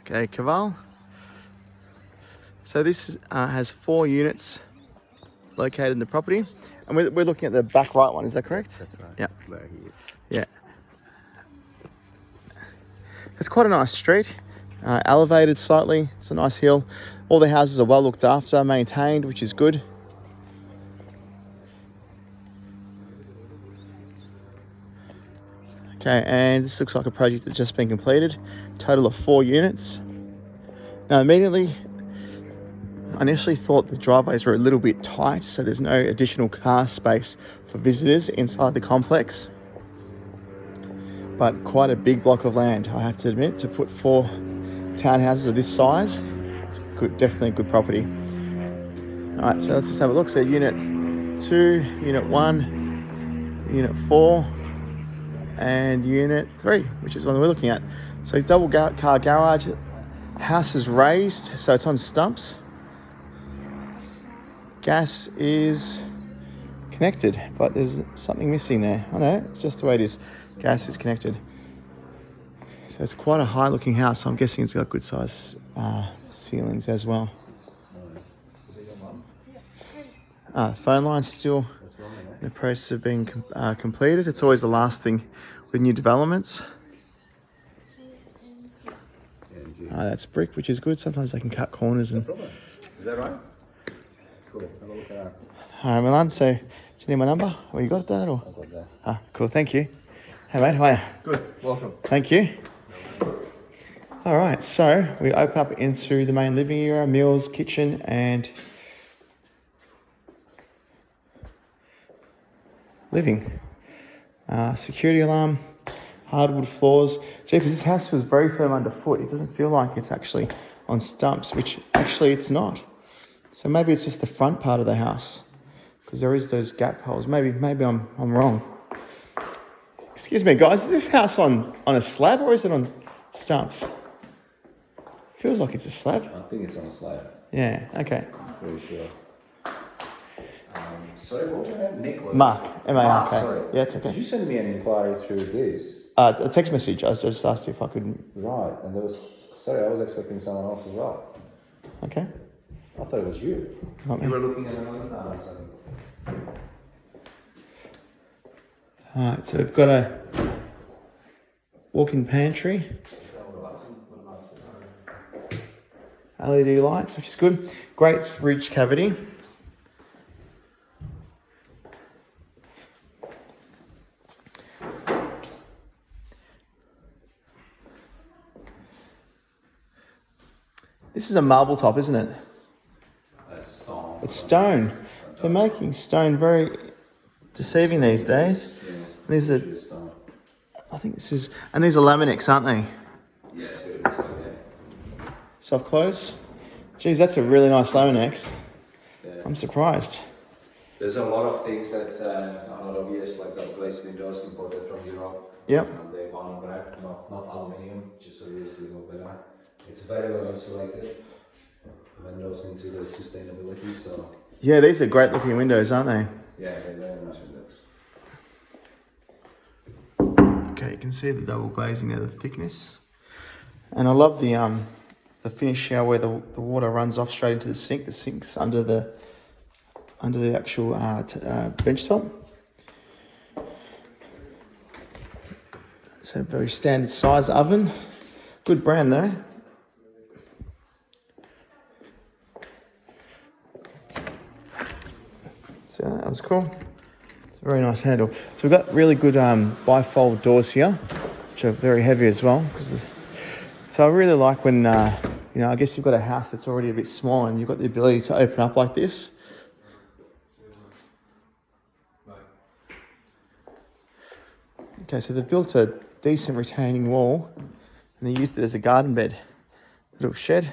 Okay, Caval. So this has 4 units located in the property, and we're looking at the back right one. Is that correct? That's right. Yeah. Where he is. Yeah. It's quite a nice street, elevated slightly. It's a nice hill. All the houses are well looked after, maintained, which is good. Okay, and this looks like a project that's just been completed. Total of 4 units. Now, immediately, I initially thought the driveways were a little bit tight, so there's no additional car space for visitors inside the complex. But quite a big block of land, I have to admit, to put 4 townhouses of this size. It's good, definitely a good property. All right, so let's just have a look. So Unit 2, Unit 1, Unit 4, and Unit 3, which is the one we're looking at. So double car garage. House is raised, so it's on stumps. Gas is connected, but there's something missing there. I know, it's just the way it is. Gas is connected. So it's quite a high looking house. So I'm guessing it's got good size ceilings as well. Phone line's still in the process of being completed. It's always the last thing with new developments. That's brick, which is good. Sometimes they can cut corners. And Is that right? Cool. Have a look at that. All right, Milan. So, do you need my number? Or you got that? Or? I've got that. Ah, cool. Thank you. Hey, mate. How are you? Good. Welcome. Thank you. All right. So we open up into the main living area, meals, kitchen, and living. Security alarm. Hardwood floors. Jeepers, this house feels very firm underfoot. It doesn't feel like it's actually on stumps, which actually it's not. So maybe it's just the front part of the house, because there is those gap holes. Maybe I'm wrong. Excuse me, guys. Is this house on a slab or is it on stumps? Feels like it's a slab. I think it's on a slab. Yeah. Okay. I'm pretty sure. Sorry, what was your name? Nick, was Mark. it? M-A-R-K. Sorry. Yeah, it's Did okay. you send me an inquiry through this? A text message. I just asked you if I could. Right, and there was... Sorry, I was expecting someone else as well. Okay. I thought it was you. Not me. You were looking at another car or something. All right. So we've got a walk-in pantry. LED lights, which is good. Great fridge cavity. This is a marble top, isn't it? That's stone. It's stone. They're making stone very deceiving these days. Yeah. These are, It's stone. I think this is, and these are Laminex, aren't they? Yeah, it's good. It's okay. Soft close. Geez, that's a really nice Laminex. Yeah. I'm surprised. There's a lot of things that are not obvious, like the glazed windows imported from Europe. Yep. And they want black, not aluminium, just obviously no better. It's very well insulated. Windows into the sustainability, so Yeah, these are great looking windows, aren't they? yeah, they're very nice windows. Okay, you can see the double glazing there, the thickness. And I love the finish here where the water runs off straight into the sink. The sink's under the actual bench top. So very standard size oven. Good brand though. So that was cool. It's a very nice handle. So we've got really good bifold doors here, which are very heavy as well. So I really like when, I guess you've got a house that's already a bit small and you've got the ability to open up like this. Okay, so they've built a decent retaining wall and they used it as a garden bed. Little shed.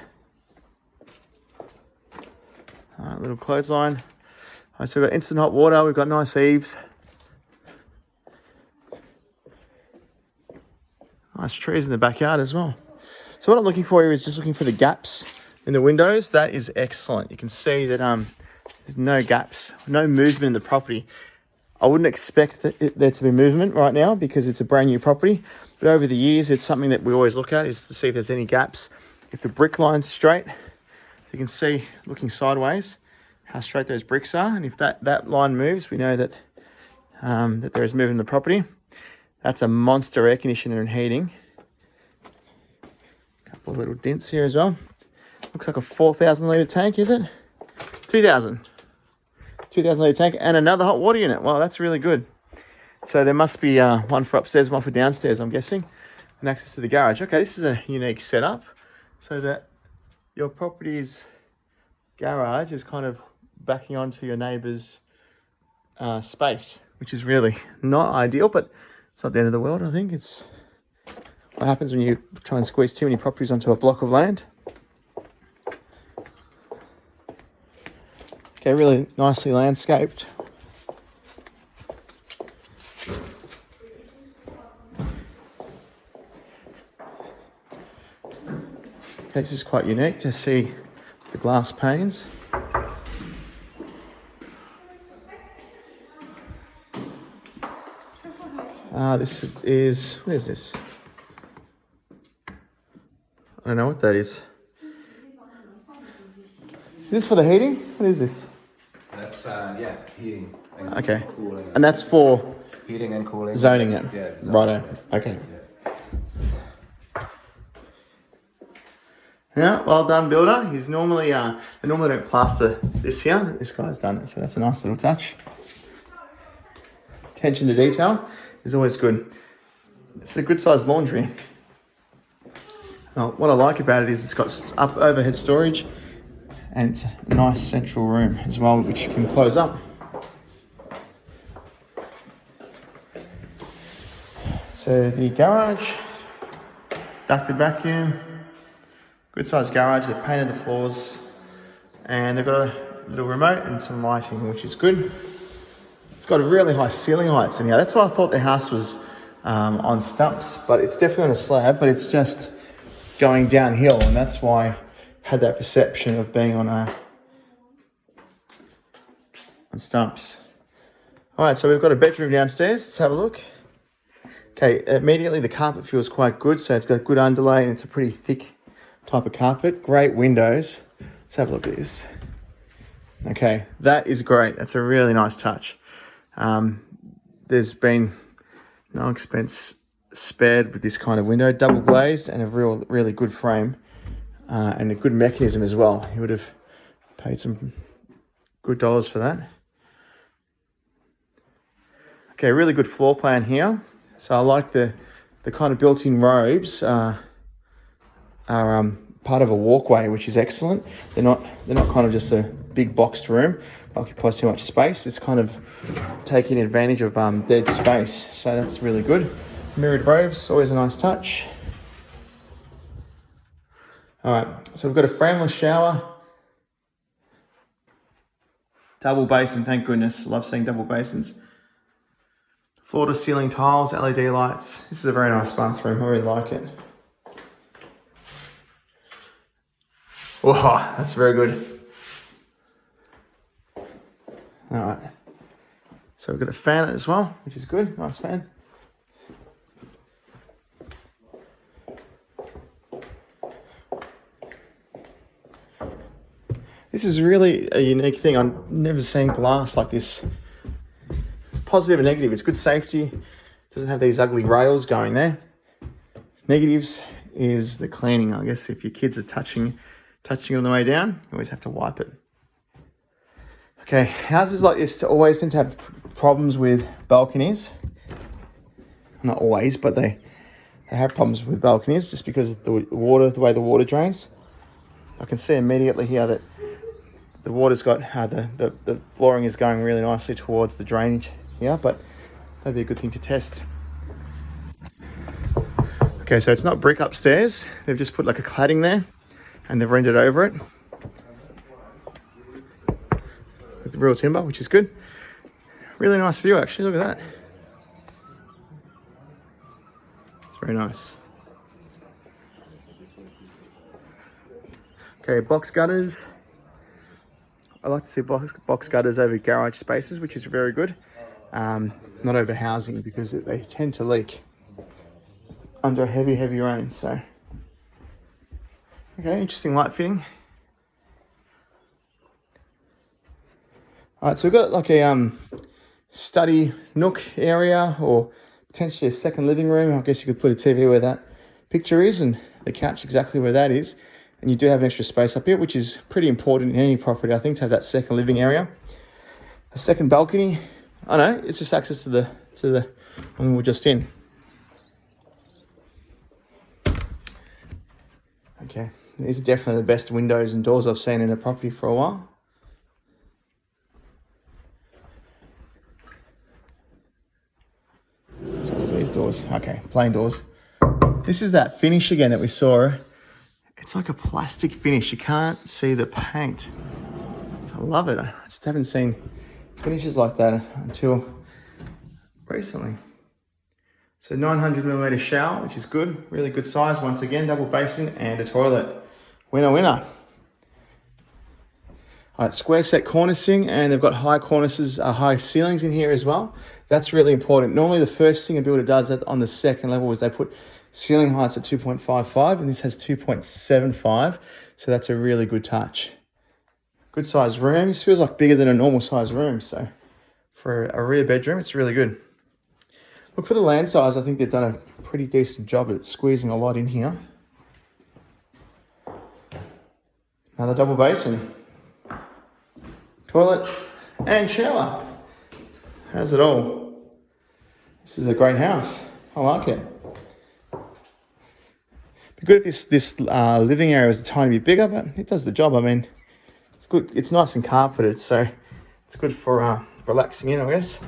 Little clothesline. So we've got instant hot water, we've got nice eaves. Nice trees in the backyard as well. So what I'm looking for here is just looking for the gaps in the windows. That is excellent. You can see that there's no gaps, no movement in the property. I wouldn't expect there to be movement right now because it's a brand new property. But over the years, it's something that we always look at is to see if there's any gaps if the brick line's straight, you can see looking sideways how straight those bricks are. And if that line moves, we know that, that there is movement in the property. That's a monster air conditioner and heating. A couple of little dents here as well. Looks like a 4,000 litre tank, is it? 2,000. 2,000 litre tank and another hot water unit. Wow, that's really good. So there must be one for upstairs, one for downstairs, I'm guessing, and access to the garage. Okay, this is a unique setup, so that your property's garage is kind of backing onto your neighbour's space, which is really not ideal, but it's not the end of the world. I think it's what happens when you try and squeeze too many properties onto a block of land. Okay, really nicely landscaped. Okay, this is quite unique to see the glass panes. This is, what is this? I don't know what that is. Is this for the heating? What is this? That's heating and Okay. cooling. And that's for Heating and cooling. zoning it? Yeah. Righto. Okay. Yeah, well done, builder. He's normally, they normally don't plaster this here. This guy's done it, so that's a nice little touch. Attention to detail is always good. It's a good sized laundry. Now, what I like about it is it's got up overhead storage and it's a nice central room as well, which you can close up. So the garage, ducted vacuum, good sized garage. They've painted the floors and they've got a little remote and some lighting, which is good. It's got a really high ceiling heights in here. That's why I thought the house was on stumps, but it's definitely on a slab, but it's just going downhill, and that's why I had that perception of being on stumps. All right, so we've got a bedroom downstairs. Let's have a look. Okay, immediately the carpet feels quite good, so it's got good underlay and it's a pretty thick type of carpet. Great windows. Let's have a look at this. Okay, that is great. That's a really nice touch. There's been no expense spared with this kind of window, double glazed and a really good frame and a good mechanism as well. You would have paid some good dollars for that. Okay, really good floor plan here. So I like the kind of built-in robes are part of a walkway, which is excellent. They're not kind of just a big boxed room, occupies too much space. It's kind of taking advantage of dead space, so that's really good. Mirrored robes, always a nice touch. All right, so we've got a frameless shower, double basin, thank goodness. Love seeing double basins. Floor to ceiling tiles, LED lights. This is a very nice bathroom, I really like it. Wow, that's very good. All right, so we've got a fan as well, which is good, nice fan. This is really a unique thing. I've never seen glass like this. It's positive and negative. It's good safety. It doesn't have these ugly rails going there. Negatives is the cleaning. I guess if your kids are touching it on the way down, you always have to wipe it. Okay, houses like this always tend to have problems with balconies. Not always, but they have problems with balconies just because of the way the water drains. I can see immediately here that the water's got, the flooring is going really nicely towards the drainage here, but that'd be a good thing to test. Okay, so it's not brick upstairs. They've just put like a cladding there and they've rendered over it with the real timber, which is good. Really nice view, actually. Look at that. It's very nice. Okay, box gutters. I like to see box gutters over garage spaces, which is very good. Not over housing because they tend to leak under heavy rain. So, Okay, interesting light fitting. All right, so we've got like a study nook area, or potentially a second living room. I guess you could put a TV where that picture is, and the couch exactly where that is. And you do have an extra space up here, which is pretty important in any property, I think, to have that second living area. A second balcony. Oh no, it's just access to the one we're just in. Okay, these are definitely the best windows and doors I've seen in a property for a while. Let's have a look at these doors. Okay, plain doors. This is that finish again that we saw. It's like a plastic finish. You can't see the paint. I love it. I just haven't seen finishes like that until recently. So 900mm shower, which is good. Really good size. Once again, double basin and a toilet. Winner, winner. All right, square set cornicing, and they've got high cornices, high ceilings in here as well. That's really important. Normally the first thing a builder does on the second level is they put ceiling heights at 2.55, and this has 2.75. So that's a really good touch. Good size room. This feels like bigger than a normal size room. So for a rear bedroom, it's really good. Look, for the land size, I think they've done a pretty decent job at squeezing a lot in here. Another double basin. Toilet and shower. How's it all? This is a great house. I like it. Be good if this living area was a tiny bit bigger, but it does the job. I mean, it's good. It's nice and carpeted, so it's good for relaxing in, I guess.